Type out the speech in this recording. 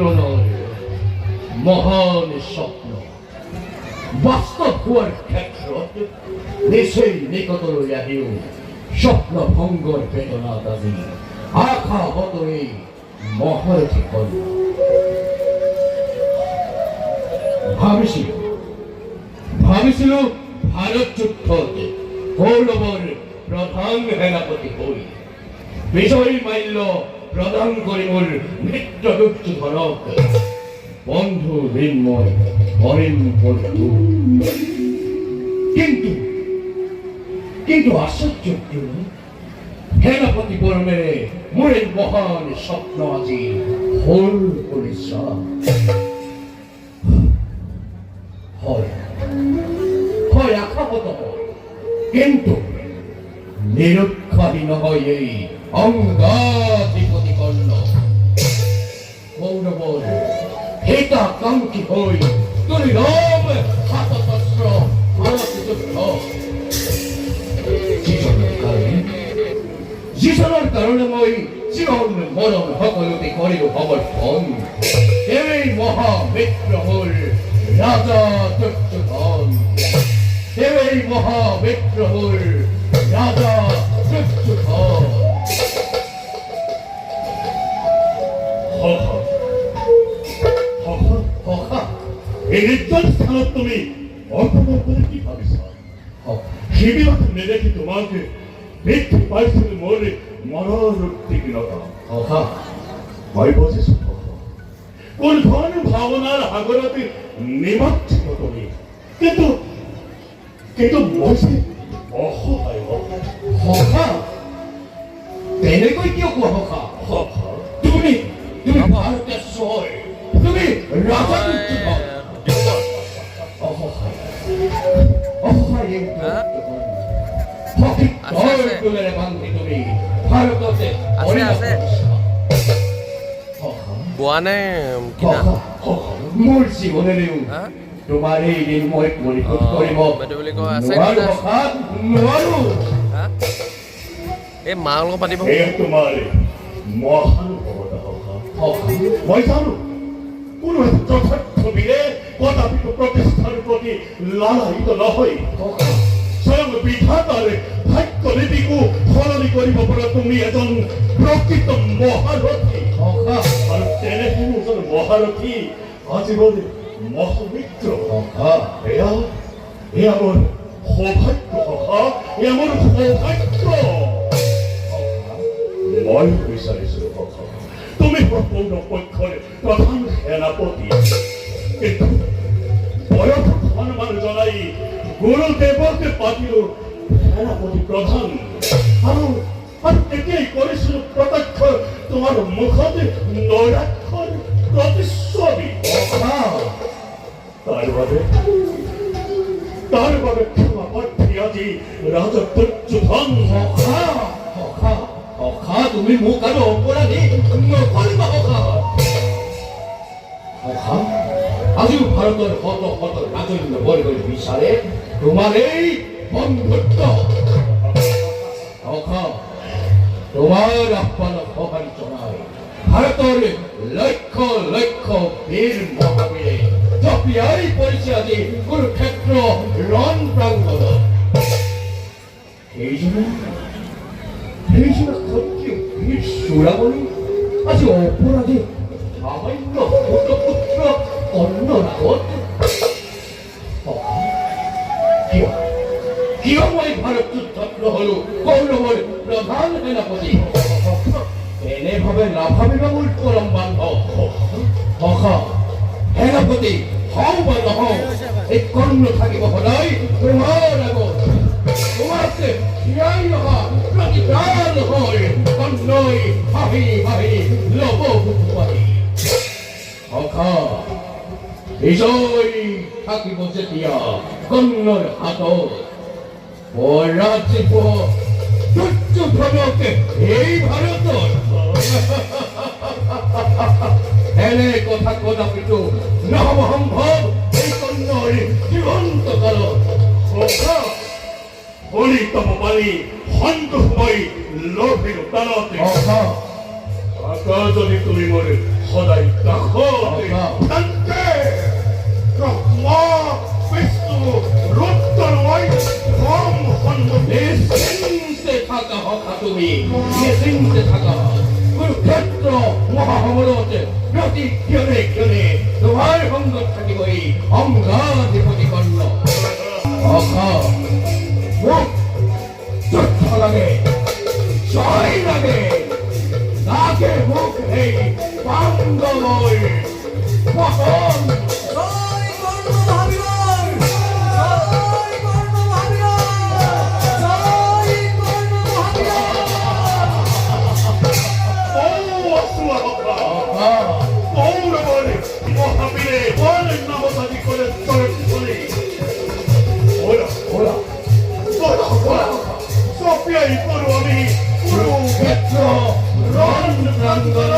মিলনৰ মহান স্বপ্ন বাস্তৱ হোৱাৰ ক্ষেত্ৰত নিচেই নিকটলৈ আহিও স্বপ্ন ভংগৰ বেদনাত আজি আশা বতৰি মহাৰথী হ'ল। ভাবিছিলো ভাৰত যুদ্ধত কৌৰৱৰ প্ৰধান সেনাপতি হৈ বিজয়ী মাল্য প্ৰদান কৰি মোৰ মিত্ৰ দুৰ্যোধনক বন্ধু মৃন্ময় কৰিম বন্ধু। কিন্তু আশ্চর্য সেনাপতি বৰ্মেৰে মোৰ এই মহান স্বপ্ন আজি হ'ল কৰিছা। হয় আশাহত হয়, কিন্তু নিরক্ষাহী নহয় এই অঙ্গাধিপতি কর্ণ কৌরবর হিতাকাঙ্ক্ষী হই দুর্লভ হাতশস্ত্র ভারত যুদ্ধ যিজনৰ কাৰণে মই জীৱন মৰণ সকলোতে কৰিলো সমৰ্থন। এই মহামিত্ৰ হ'ল ৰাজা দুৰ্যোধন। এই মহামিত্ৰ হ'ল ৰাজা দুৰ্যোধন। এই নির্জন স্থানত তুমি অর্পণ করে কি ভাবিছা? শিবিৰত নেদেখি তোমাকে দেখি পাইছিল মোৰ মনৰ উদ্বিগ্নতা। মই বুজিছো কোন ধৰণৰ ভাৱনাৰ সাগৰতে নিমজ্জিত তুমি, কিন্তু মই যে অসহায়। তেনেকৈ কিয় কোৱা? তুমি ভাৰতেশ্বৰ, তুমি ৰাজা দুৰ্যোধন। মোৰ জীৱনেৰেও তোমাৰ এই ঋণ মই পৰিশোধ কৰিব নোৱাৰো। এই মাৰ লগত পাতিব তোমাৰ মহানুভৱতা। মই জানো কোনো যথাৰ্থ বীৰে কদাপিতো প্ৰতিষ্ঠাৰ প্ৰতি লালায়িত নহয়। স্বয়ং বিধাতাৰ ভাগ্য নীতিকো সলনি কৰিব পৰা তুমি এজন প্ৰকৃত মহাৰথী। আৰু তেনেখিনি এজন মহাৰথী আজীৱন মহামিত্ৰ। এয়া মোৰ সৌভাগ্য। এয়া মোৰ সৌভাগ্য। মই বিচাৰিছো তুমি সম্পূৰ্ণ পক্ষৰ প্ৰধান সেনাপতি, কিন্তু বয়স সন্মান জনাই গুৰুদেৱকে পাতিলো সেনাপতি প্ৰধান। আৰু তেতিয়াই কৰিছিলো প্ৰত্যক্ষ তোমাৰ মুখতে নৈৰাক্ষৰ প্ৰতিচ্ছবি। তাৰ বাবে ক্ষমা প্ৰাৰ্থী আজি ৰাজা দুৰ্যোধন। তুমি মোক আৰু অপৰাধী নকৰিবা। আজিও ভাৰতৰ শত শত ৰাজন্য বৰ্গই বিচাৰে তোমাৰ এই বন্ধুত্ব। তোমাৰ আহ্বানক সঁহাৰি জনাই ভাৰতৰ লক্ষ লক্ষ বীৰ মহাবীৰে জপিয়াই পৰিছে আজি কুৰুক্ষেত্ৰ ৰণ প্ৰাংগণত। সেইজনে ক্ষত্ৰিয় বীৰ চূড়ামণি আজি অপৰাধী সামান্য পুত্ৰ কৰ্ণৰ আগত। কিয় মই ভাৰত যুদ্ধত নহলো কৌৰৱৰ প্ৰধান সেনাপতি? এনেভাৱে নাভাবিবা মোৰ পৰম বান্ধৱ। সেনাপতি হওঁ বা নহওঁ, এই কৰ্ণ থাকিব সদায় তোমাৰ আগত। তোমাকে থিয়াই ৰখা প্ৰতিদান হয় কৰ্ণই হাঁহি হাঁহি লব বুকুপাতি। বিজয় থাকিব যেতিয়া কৰ্ণৰ হাতত। পৰাজিত দুৰ্যোধনকে এই ভাৰতত। এনে কথা কদাপিতো নহব সম্ভৱ এই কৰ্ণৰ জীৱন্ত কালত। হরিতম পানি সন্তোষ মই লোভের প্রাণতে যদি তুমি মোর খোদাই দেখো tanto Rahma Vistu Ruttarwai Ram Handu নিশ্চিন্তে থাকা হতা তুমি নিশ্চিন্তে থাকা কুরুক্ষেত্র মহাসমরতে প্রতি ক্ষণে ক্ষণে তোমার সঙ্গ থাকিবই অঙ্গাধিপতি কর্ণ অখা মুখ যুদ্ধ লাগে জয় লাগে নাকে মুখ নেই পাণ্ডবই পতন জয় কর্ণ মহাবীর জয় কর্ণ মহাবীর জয় কর্ণ মহাবীর ও অসুরহকা অখা কৌরবরে মহাবীরে বলের নামধারী করে চলে ওরা ওরা ওরা ওরা সফিয়াই করো আমি পুরো কুরুক্ষেত্র রণ প্রান্তর